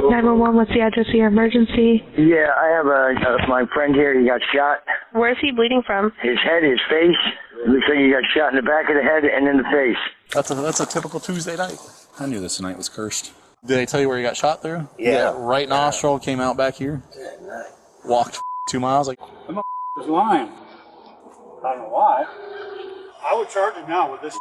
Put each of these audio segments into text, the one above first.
911, what's the address of your emergency? Yeah, I have my friend here. He got shot. Where is he bleeding from? His head, his face. It looks like he got shot in the back of the head and in the face. That's a typical Tuesday night. I knew this night was cursed. Did they tell you where he got shot through? Yeah. Right nostril came out back here. Walked 2 miles. Like, the was lying. I don't know why. I would charge him now with this.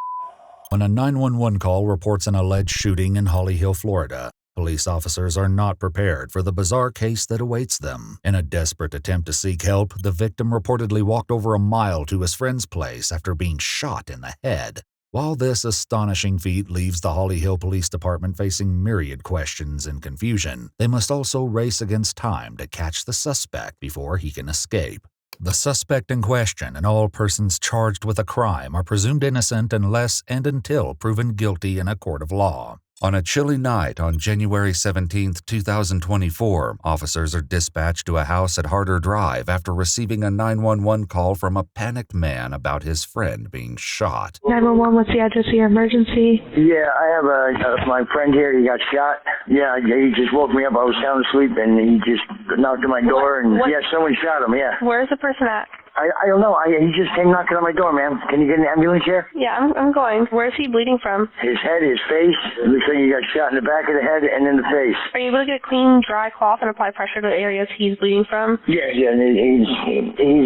When a 911 call reports an alleged shooting in Holly Hill, Florida, police officers are not prepared for the bizarre case that awaits them. In a desperate attempt to seek help, the victim reportedly walked over a mile to his friend's place after being shot in the head. While this astonishing feat leaves the Holly Hill Police Department facing myriad questions and confusion, they must also race against time to catch the suspect before he can escape. The suspect in question and all persons charged with a crime are presumed innocent unless and until proven guilty in a court of law. On a chilly night on January 17, 2024, officers are dispatched to a house at Harder Drive after receiving a 911 call from a panicked man about his friend being shot. 911, what's the address of your emergency? Yeah, I have my friend here. He got shot. Yeah, he just woke me up. I was sound asleep, and he just knocked on my door, and yeah, someone shot him, yeah. Where's the person at? I don't know. He just came knocking on my door, ma'am. Can you get an ambulance here? Yeah, I'm going. Where's he bleeding from? His head, his face. It looks like he got shot in the back of the head and in the face. Are you able to get a clean, dry cloth and apply pressure to the areas he's bleeding from? Yeah, and he's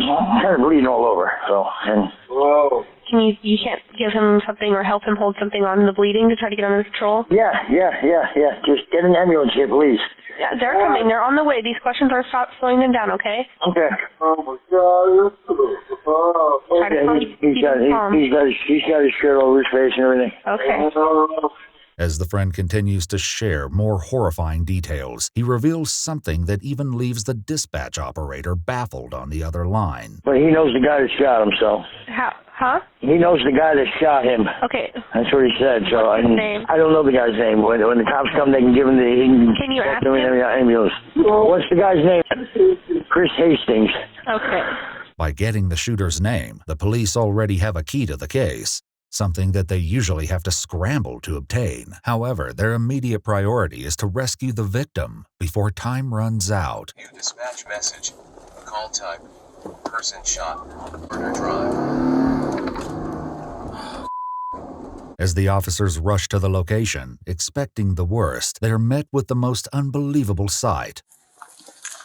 kind of bleeding all over. So, and whoa. You can't give him something or help him hold something on the bleeding to try to get under control? Yeah. Just get an ambulance here, please. Yeah, they're coming. They're on the way. These questions are slowing them down, okay? Okay. Oh, my God. He's got his shirt over his face and everything. Okay. As the friend continues to share more horrifying details, he reveals something that even leaves the dispatch operator baffled on the other line. But he knows the guy that shot him, so. Huh? He knows the guy that shot him. Okay. That's what he said. So What's his name? I don't know the guy's name. When the cops come, they can give him the. Can you ask him? Ambulance. What's the guy's name? Chris Hastings. Okay. By getting the shooter's name, the police already have a key to the case, something that they usually have to scramble to obtain. However, their immediate priority is to rescue the victim before time runs out. New dispatch message. Call type. Person shot. Harder Drive. As the officers rush to the location, expecting the worst, they are met with the most unbelievable sight.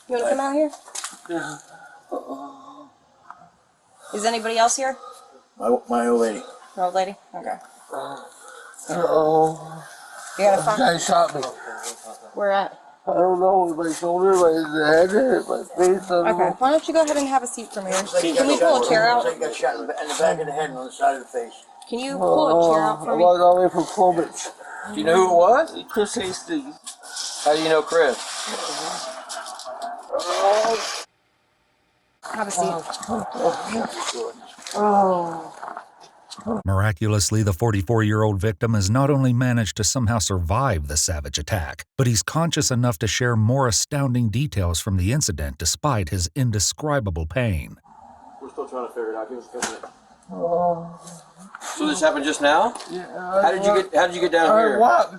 You want to come out here? Yeah. Is anybody else here? My old lady. Your old lady? Okay. Uh-oh. You got a phone? The guy shot me. Where at? I don't know. My shoulder, my head, my face. Okay. Why don't you go ahead and have a seat for me? Can we pull a chair out? He got shot in the back of the head and on the side of the face. Can you pull a chair out for me? I walked all the way from Clovis. Do you know who it was? Chris Hastings. How do you know Chris? Have a seat. Miraculously, the 44-year-old victim has not only managed to somehow survive the savage attack, but he's conscious enough to share more astounding details from the incident despite his indescribable pain. We're still trying to figure it out. Give us a minute. So this happened just now? Yeah. How did you get down here? I walked.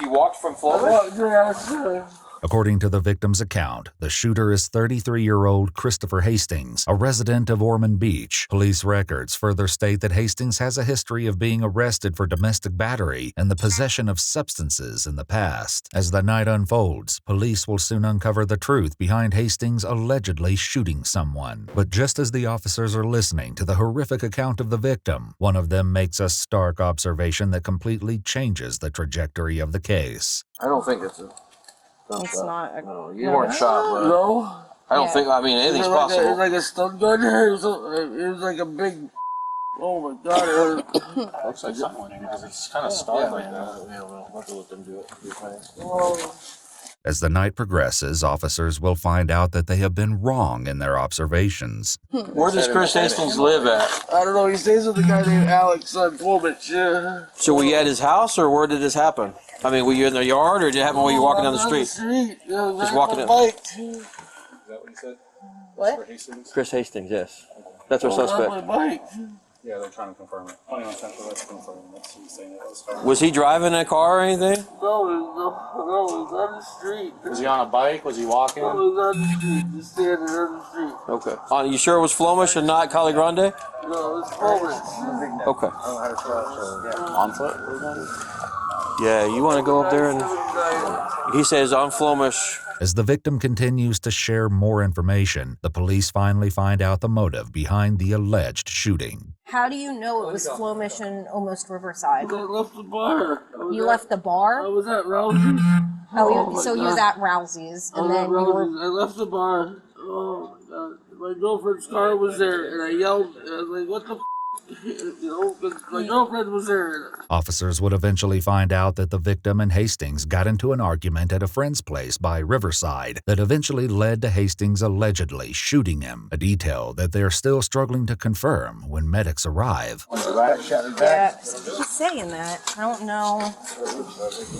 You walked from Florida? According to the victim's account, the shooter is 33-year-old Christopher Hastings, a resident of Ormond Beach. Police records further state that Hastings has a history of being arrested for domestic battery and the possession of substances in the past. As the night unfolds, police will soon uncover the truth behind Hastings allegedly shooting someone. But just as the officers are listening to the horrific account of the victim, one of them makes a stark observation that completely changes the trajectory of the case. I don't think it's a... It's not. No, you weren't shot, but No. I don't think. I mean, anything's possible. It was like a stun gun. It was like a big. Oh my God! It hurt. Looks like something went in because it's kind of stark like that. Yeah, we'll have to let them do it. As the night progresses, officers will find out that they have been wrong in their observations. Where does Chris Hastings live at? I don't know. He stays with a guy named Alex on Clovis. Yeah. So were you at his house, or where did this happen? I mean, were you in the yard, or did it happen while you were walking down the street? Just walking in. Bike. Is that what you said? What? Chris Hastings, yes. That's our suspect. My bike. Yeah, they're trying to confirm it. 21 Central, that's confirming. That's he's saying it was her. Was he driving that car or anything? No, he was on the street. Was he on a bike? Was he walking? No, he was on the street, just standing on the street. Okay. You sure it was Flomish and not Cali Grande? No, it was Flowers. Okay. On foot? Yeah, you want to go up there and... He says on Flomish. As the victim continues to share more information, the police finally find out the motive behind the alleged shooting. How do you know it was Flomish and almost Riverside? I left the bar. You left the I bar? was at Rousey's. So you was at Rousey's, and then you were... I left the bar. Oh my God. My girlfriend's car was there, and I yelled. I was like, what the f? You know, 'cause my girlfriend was there. Officers would eventually find out that the victim and Hastings got into an argument at a friend's place by Riverside that eventually led to Hastings allegedly shooting him, a detail that they're still struggling to confirm when medics arrive. Yeah, he's saying that. I don't know.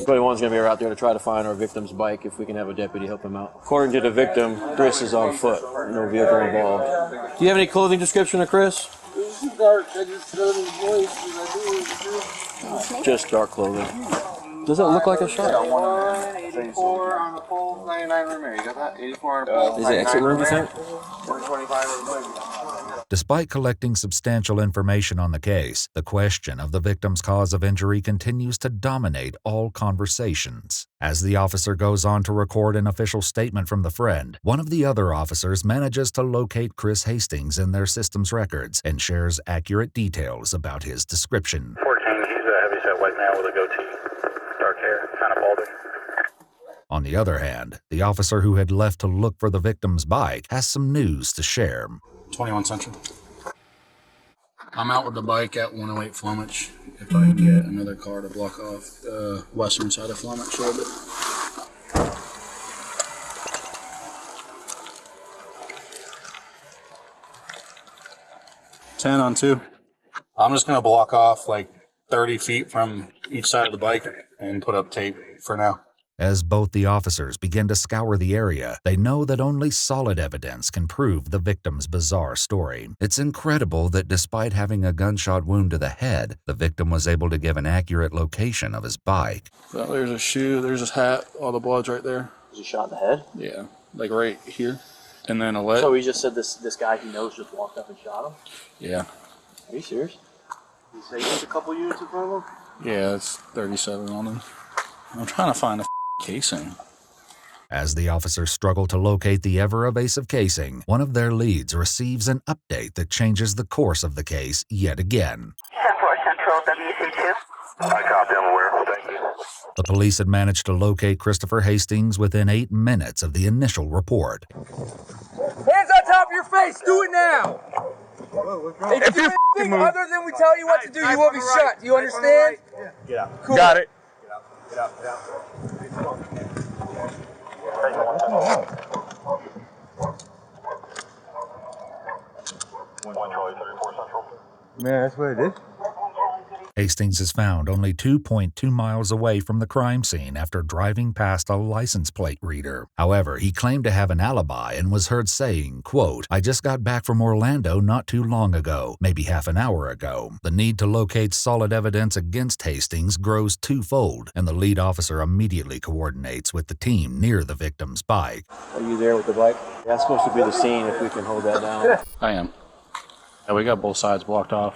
21's going to be out there to try to find our victim's bike if we can have a deputy help him out. According to the victim, Chris is on foot. No vehicle involved. Do you have any clothing description of Chris? It was dark. I just heard his voice, and I knew Just dark clothing. Does that look like a shot? 84 on the pole, 99 room. You got that? 84 on the pole. Is it exit room, you think? 125 room. Despite collecting substantial information on the case, the question of the victim's cause of injury continues to dominate all conversations. As the officer goes on to record an official statement from the friend, one of the other officers manages to locate Chris Hastings in their system's records and shares accurate details about his description. 14, he's a heavyset white man with a goatee, dark hair, kind of balding. On the other hand, the officer who had left to look for the victim's bike has some news to share. 21 Central. I'm out with the bike at 108 Flumich. If I can get another car to block off the western side of Flumich a little bit. 10 on 2. I'm just going to block off like 30 feet from each side of the bike and put up tape for now. As both the officers begin to scour the area, they know that only solid evidence can prove the victim's bizarre story. It's incredible that despite having a gunshot wound to the head, the victim was able to give an accurate location of his bike. Well, there's a shoe, there's his hat, all the blood's right there. Was he shot in the head? Yeah, like right here. And then a leg. So he just said this guy he knows just walked up and shot him? Yeah. Are you serious? He said there's a couple units in front of him? Yeah, it's 37 on them. I'm trying to find a casing. As the officers struggle to locate the ever-evasive casing, one of their leads receives an update that changes the course of the case yet again. 10-4 Central, WC2. I copy, I'm aware. Thank you. The police had managed to locate Christopher Hastings within 8 minutes of the initial report. Hands on top of your face, do it now! If you do anything other than we tell you what to do, you will be shot. Do you understand? Get out. Cool. Got it. Get out. Get out. Man, that's what it is. Hastings is found only 2.2 miles away from the crime scene after driving past a license plate reader. However, he claimed to have an alibi and was heard saying, quote, "I just got back from Orlando not too long ago, maybe half an hour ago." The need to locate solid evidence against Hastings grows twofold, and the lead officer immediately coordinates with the team near the victim's bike. Are you there with the bike? That's supposed to be the scene if we can hold that down. I am. Yeah, we got both sides blocked off.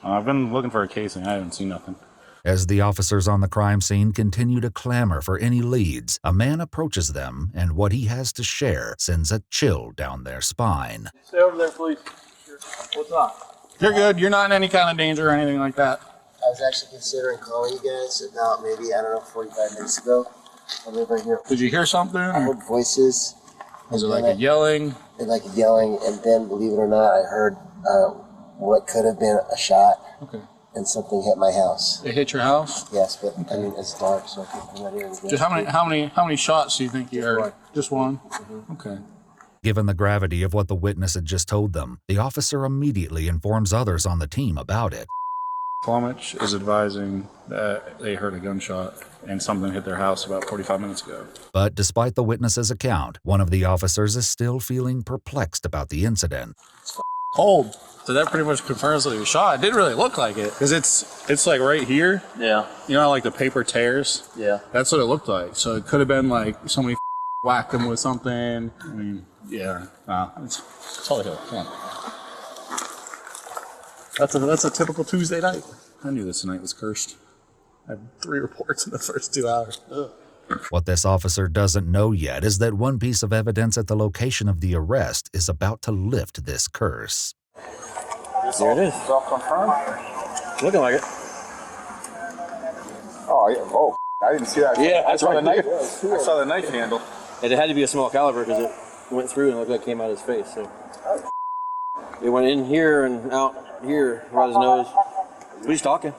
I've been looking for a casing. I haven't seen nothing. As the officers on the crime scene continue to clamor for any leads, a man approaches them, and what he has to share sends a chill down their spine. Stay over there, please. What's up? You're good. You're not in any kind of danger or anything like that. I was actually considering calling you guys about maybe, 45 minutes ago. I live right here. Did you hear something? I heard voices. Was it like a yelling? Like a yelling, and then, believe it or not, I heard what could have been a shot. Okay. And something hit my house. It hit your house? Yes, but I mean it's dark, so I'm not hearing anything. Just how many shots do you think you heard? Just one. Mm-hmm. Okay. Given the gravity of what the witness had just told them, the officer immediately informs others on the team about it. Plumage is advising that they heard a gunshot and something hit their house about 45 minutes ago. But despite the witness's account, one of the officers is still feeling perplexed about the incident. It's cold. So that pretty much confirms that he was shot. It didn't really look like it because it's like right here. Yeah. You know, like the paper tears. Yeah. That's what it looked like. So it could have been like somebody whacked him with something. I mean, yeah. Wow. It's Holly Hill. Come on. That's a typical Tuesday night. I knew this night was cursed. I had 3 reports in the first 2 hours. Ugh. What this officer doesn't know yet is that one piece of evidence at the location of the arrest is about to lift this curse. There it is. Self-confirmed? Looking like it. Oh, I didn't see that. Yeah, I saw right. the knife. I saw the knife handle. And it had to be a small caliber because it went through and looked like it came out of his face. So it went in here and out here, right his nose. But he's talking.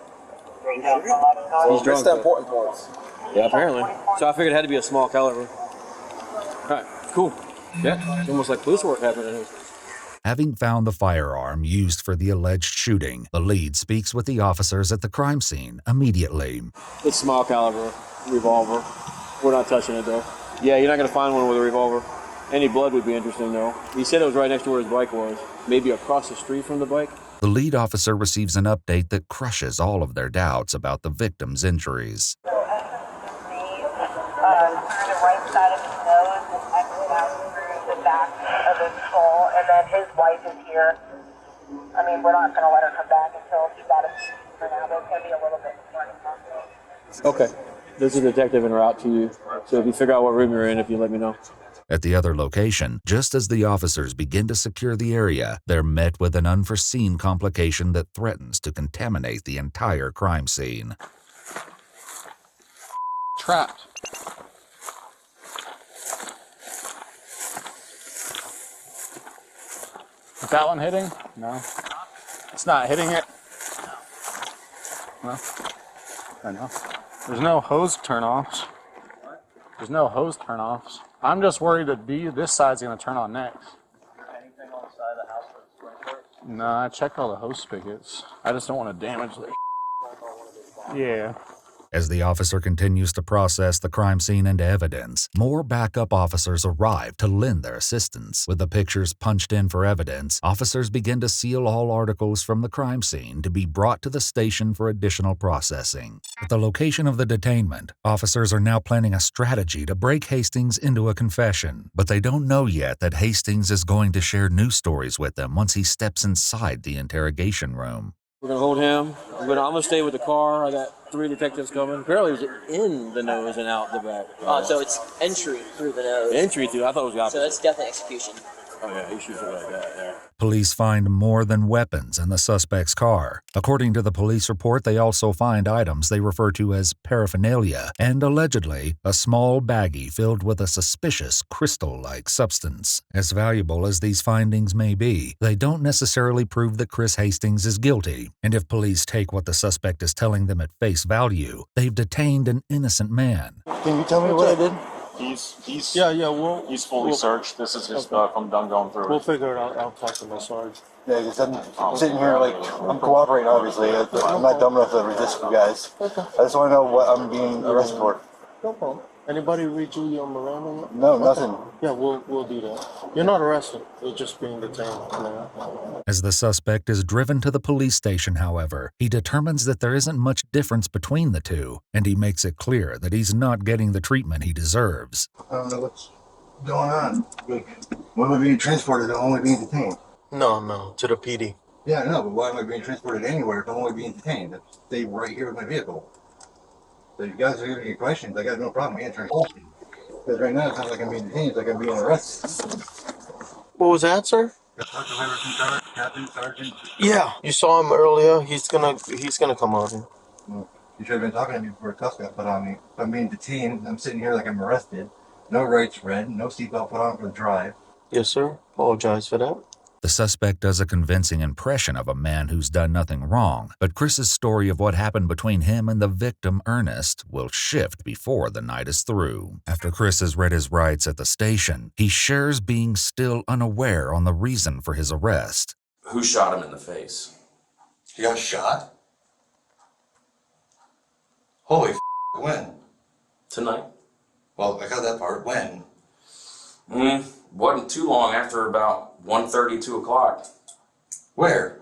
He's drunk. That's the important parts. Yeah, apparently. So I figured it had to be a small caliber. All right, cool. Yeah, it's almost like police work happening here. Having found the firearm used for the alleged shooting, the lead speaks with the officers at the crime scene immediately. It's small caliber revolver. We're not touching it though. Yeah, you're not gonna find one with a revolver. Any blood would be interesting though. He said it was right next to where his bike was. Maybe across the street from the bike. The lead officer receives an update that crushes all of their doubts about the victim's injuries. Through the right side of his nose and exit out through the back of his skull, and then his wife is here. I mean, we're not going to let her come back until she's got a for now, but it's going to be a little bit more. Okay. There's a detective en route to you, so if you figure out what room you're in, if you let me know. At the other location, just as the officers begin to secure the area, they're met with an unforeseen complication that threatens to contaminate the entire crime scene. Trapped. Is that one hitting? No. It's not hitting it. No. I know. There's no hose turn-offs. There's no hose turn-offs. I'm just worried that this side's going to turn on next. Anything on the side of the house for the sprinkler? No, I checked all the hose spigots. I just don't want to damage the Yeah. As the officer continues to process the crime scene into evidence, more backup officers arrive to lend their assistance. With the pictures punched in for evidence, officers begin to seal all articles from the crime scene to be brought to the station for additional processing. At the location of the detainment, officers are now planning a strategy to break Hastings into a confession, but they don't know yet that Hastings is going to share new stories with them once he steps inside the interrogation room. We're gonna hold him. I'm gonna stay with the car. I got 3 detectives coming. Apparently it was in the nose and out the back. Oh, so it's entry through the nose. Entry through, I thought it was the opposite. So that's definitely execution. Oh yeah, he shoots it like that, yeah. Police find more than weapons in the suspect's car. According to the police report, they also find items they refer to as paraphernalia and, allegedly, a small baggie filled with a suspicious crystal-like substance. As valuable as these findings may be, they don't necessarily prove that Chris Hastings is guilty, and if police take what the suspect is telling them at face value, they've detained an innocent man. Can you tell me what I did? He's We'll fully searched. This is just I'm done going through it. We'll figure it out. I'll talk to my sergeant. Yeah, because I'm sitting here like, I'm cooperating, obviously. I'm not dumb enough to resist you guys. Okay. I just want to know what I'm being arrested for. No problem. Anybody read you your Miranda? No, nothing. Yeah, we'll do that. You're not arrested. You're just being detained. As the suspect is driven to the police station, however, he determines that there isn't much difference between the two, and he makes it clear that he's not getting the treatment he deserves. I don't know what's going on. Like, why am I being transported? I'm only being detained. No, to the PD. Yeah, I know, but why am I being transported anywhere if I'm only being detained? I stay right here with my vehicle. So you guys are giving me questions, I got no problem answering. Because right now it sounds like I'm being detained, it's like I'm being arrested. What was that, sir? Captain, Sergeant. Yeah, you saw him earlier. He's gonna come out here. You should have been talking to me before a cuff got put on me. If I'm being detained, I'm sitting here like I'm arrested. No rights read, no seatbelt put on for the drive. Yes, sir. Apologize for that. The suspect does a convincing impression of a man who's done nothing wrong, but Chris's story of what happened between him and the victim, Ernest, will shift before the night is through. After Chris has read his rights at the station, he shares being still unaware on the reason for his arrest. Who shot him in the face? He got shot? Holy when? Tonight. Well, I got that part. When? Wasn't too long after about 1:30, 2 o'clock. Where?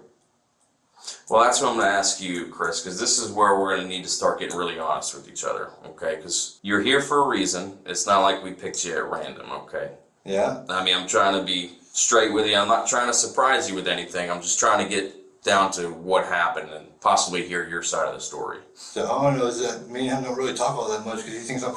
Well, that's what I'm going to ask you, Chris, because this is where we're going to need to start getting really honest with each other, okay? Because you're here for a reason. It's not like we picked you at random, okay? Yeah? I mean, I'm trying to be straight with you. I'm not trying to surprise you with anything. I'm just trying to get down to what happened and possibly hear your side of the story. So all I know is that me and him don't really talk all that much because he thinks I'm.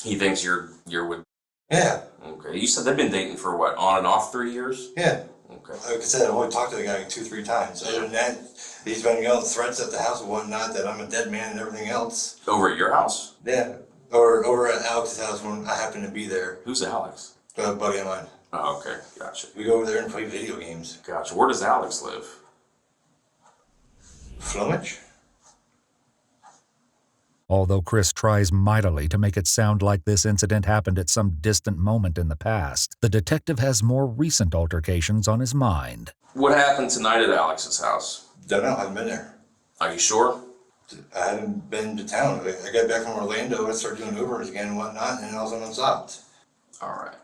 He thinks you're with... Yeah. Okay. You said they've been dating for what, on and off 3 years? Yeah. Okay. Like I said, I've only talked to the guy like 2-3 times. Other than that, he's been yelling threats at the house and whatnot that I'm a dead man and everything else. Over at your house? Yeah. Or over at Alex's house when I happen to be there. Who's Alex? A buddy of mine. Oh, okay. Gotcha. We go over there and play video games. Gotcha. Where does Alex live? Flumich? Although Chris tries mightily to make it sound like this incident happened at some distant moment in the past, the detective has more recent altercations on his mind. What happened tonight at Alex's house? Don't know, I haven't been there. Are you sure? I haven't been to town. I got back from Orlando, I started doing Ubers again and whatnot, and all of a sudden I'm stopped. Alright.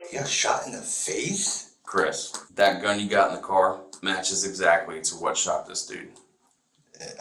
He got shot in the face? Chris, that gun you got in the car matches exactly to what shot this dude.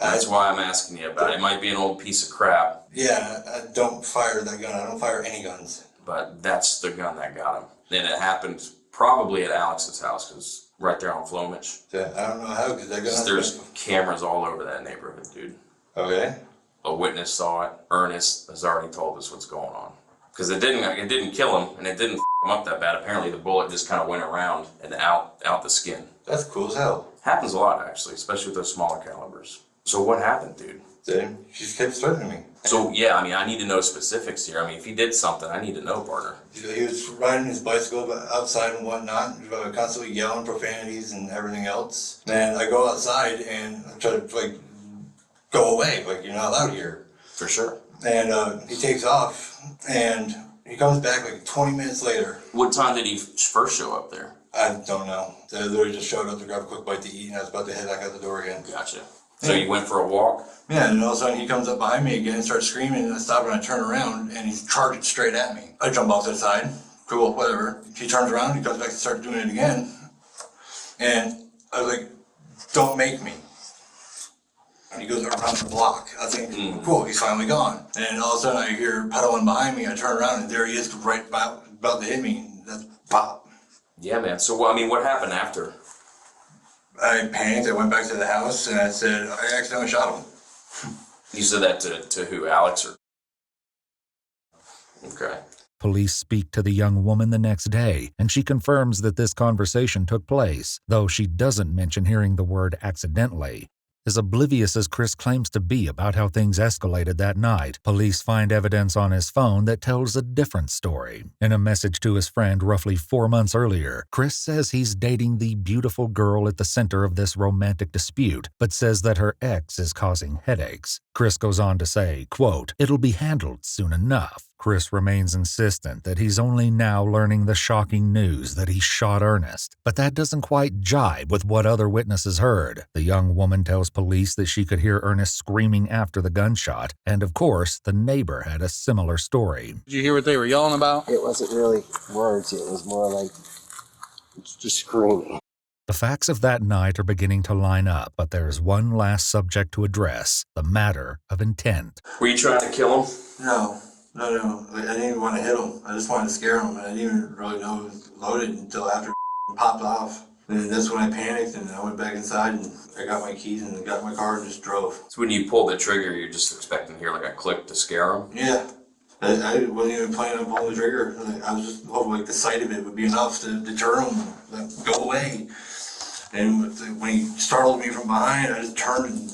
That's why I'm asking you about it. It might be an old piece of crap. Yeah, I don't fire that gun. I don't fire any guns. But that's the gun that got him. And it happened probably at Alex's house, because right there on Flomich. Yeah, I don't know how, because that gun... There's cameras all over that neighborhood, dude. Okay. A witness saw it. Ernest has already told us what's going on. Because it didn't kill him, and it didn't him up that bad. Apparently the bullet just kind of went around and out the skin. That's cool as hell. Happens a lot, actually, especially with those smaller calibers. So what happened, dude? She just kept threatening me. So, yeah, I mean, I need to know specifics here. I mean, if he did something, I need to know, partner. He was riding his bicycle outside and whatnot, constantly yelling profanities and everything else. And I go outside and I try to, like, go away, like, you're not allowed here. For sure. And he takes off, and he comes back like 20 minutes later. What time did he first show up there? I don't know. They literally just showed up to grab a quick bite to eat, and I was about to head back out the door again. Gotcha. So you went for a walk? Yeah, and all of a sudden he comes up behind me again and starts screaming, and I stop and I turn around, and he's charging straight at me. I jump off to the side. Cool, whatever. He turns around, he comes back and starts doing it again. And I was like, don't make me. And he goes around the block. I think, cool, he's finally gone. And all of a sudden I hear pedaling behind me. I turn around, and there he is right about to hit me. That's pop. Yeah, man. So, I mean, what happened after? I panicked. I went back to the house, and I said, I accidentally shot him. You said that to who, Alex? Or? Okay. Police speak to the young woman the next day, and she confirms that this conversation took place, though she doesn't mention hearing the word accidentally. As oblivious as Chris claims to be about how things escalated that night, police find evidence on his phone that tells a different story. In a message to his friend roughly 4 months earlier, Chris says he's dating the beautiful girl at the center of this romantic dispute, but says that her ex is causing headaches. Chris goes on to say, quote, "It'll be handled soon enough." Chris remains insistent that he's only now learning the shocking news that he shot Ernest, but that doesn't quite jibe with what other witnesses heard. The young woman tells police that she could hear Ernest screaming after the gunshot, and of course, the neighbor had a similar story. Did you hear what they were yelling about? It wasn't really words, it was more like just screaming. The facts of that night are beginning to line up, but there's one last subject to address, the matter of intent. Were you trying to kill him? No. Like, I didn't even want to hit him. I just wanted to scare him. I didn't even really know it was loaded until after it popped off. And that's when I panicked, and I went back inside, and I got my keys and got in my car and just drove. So when you pulled the trigger, you're just expecting to hear like a click to scare him? Yeah. I wasn't even planning on pulling the trigger. I was just hoping like the sight of it would be enough to deter him, like, go away. And when he startled me from behind, I just turned and...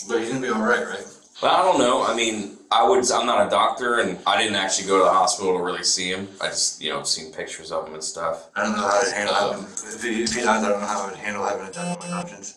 But he's gonna be all right, right? Well, I don't know. I mean, I'm not a doctor, and I didn't actually go to the hospital to really see him. I just, seen pictures of him and stuff. I don't know how to handle him. If he dies, I don't know how I would handle having a death on my conscience.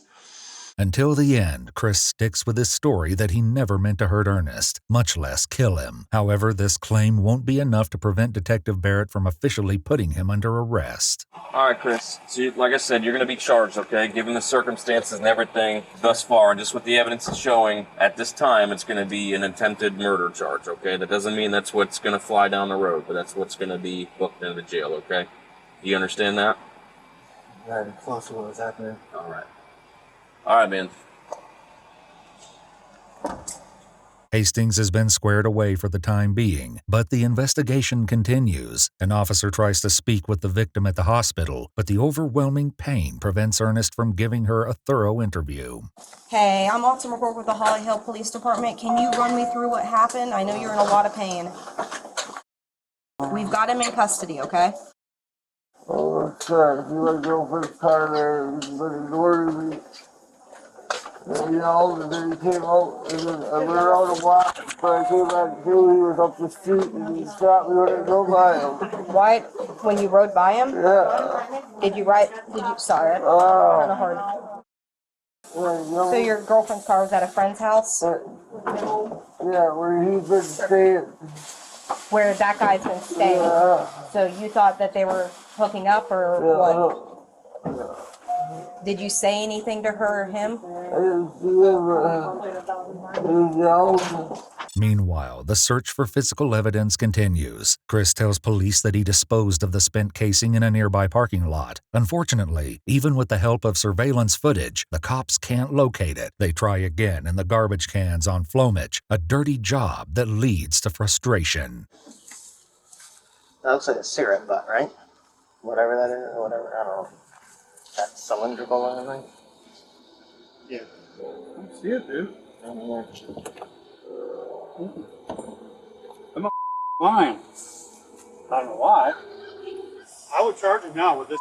Until the end, Chris sticks with his story that he never meant to hurt Ernest, much less kill him. However, this claim won't be enough to prevent Detective Barrett from officially putting him under arrest. All right, Chris. So, like I said, you're going to be charged, okay? Given the circumstances and everything thus far, and just what the evidence is showing, at this time, it's going to be an attempted murder charge, okay? That doesn't mean that's what's going to fly down the road, but that's what's going to be booked into jail, okay? You understand that? Very close to what was happening. All right. All right, man. Hastings has been squared away for the time being, but the investigation continues. An officer tries to speak with the victim at the hospital, but the overwhelming pain prevents Ernest from giving her a thorough interview. Hey, I'm off to report with the Holly Hill Police Department. Can you run me through what happened? I know you're in a lot of pain. We've got him in custody, okay? Oh, God, if you let go for the car there, it was worried me. And, and then he came out, and then I went around a block, but I came back here, he was up the street, and he stopped me when I drove by him. Right when you rode by him? Yeah. Sorry, kind of hard. So your girlfriend's car was at a friend's house? Yeah, where he's been staying. Where that guy's been staying? Yeah. So you thought that they were hooking up, or what? Yeah. Did you say anything to her or him? Meanwhile, the search for physical evidence continues. Chris tells police that he disposed of the spent casing in a nearby parking lot. Unfortunately, even with the help of surveillance footage, the cops can't locate it. They try again in the garbage cans on Flomich, a dirty job that leads to frustration. That looks like a cigarette butt, right? Whatever that is, or whatever, I don't know. That cylindrical or anything? Yeah. I see it, dude. I'm lying. I don't know why. I would charge him now with this.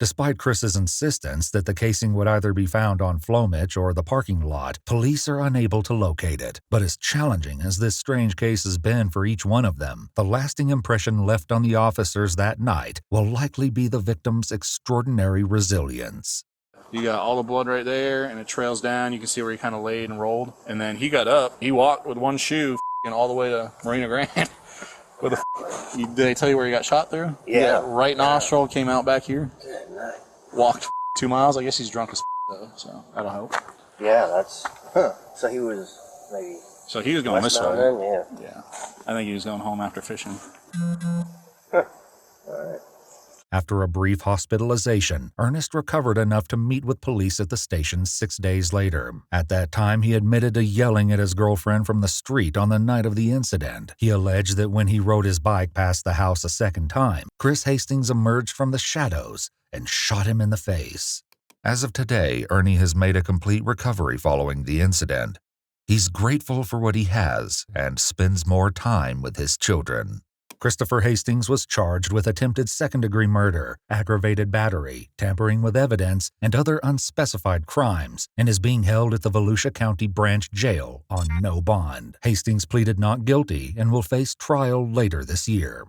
Despite Chris's insistence that the casing would either be found on Flomich or the parking lot, police are unable to locate it. But as challenging as this strange case has been for each one of them, the lasting impression left on the officers that night will likely be the victim's extraordinary resilience. You got all the blood right there, and it trails down. You can see where he kind of laid and rolled. And then he got up. He walked with one shoe all the way to Marina Grande. With did they tell you where he got shot through? Yeah. Right nostril came out back here. Walked 2 miles. I guess he's drunk as though, so that'll help. Yeah, that's... So he was maybe... So he was going this way. Yeah. I think he was going home after fishing. All right. After a brief hospitalization, Ernest recovered enough to meet with police at the station 6 days later. At that time, he admitted to yelling at his girlfriend from the street on the night of the incident. He alleged that when he rode his bike past the house a second time, Chris Hastings emerged from the shadows and shot him in the face. As of today, Ernie has made a complete recovery following the incident. He's grateful for what he has and spends more time with his children. Christopher Hastings was charged with attempted second-degree murder, aggravated battery, tampering with evidence, and other unspecified crimes, and is being held at the Volusia County Branch Jail on no bond. Hastings pleaded not guilty and will face trial later this year.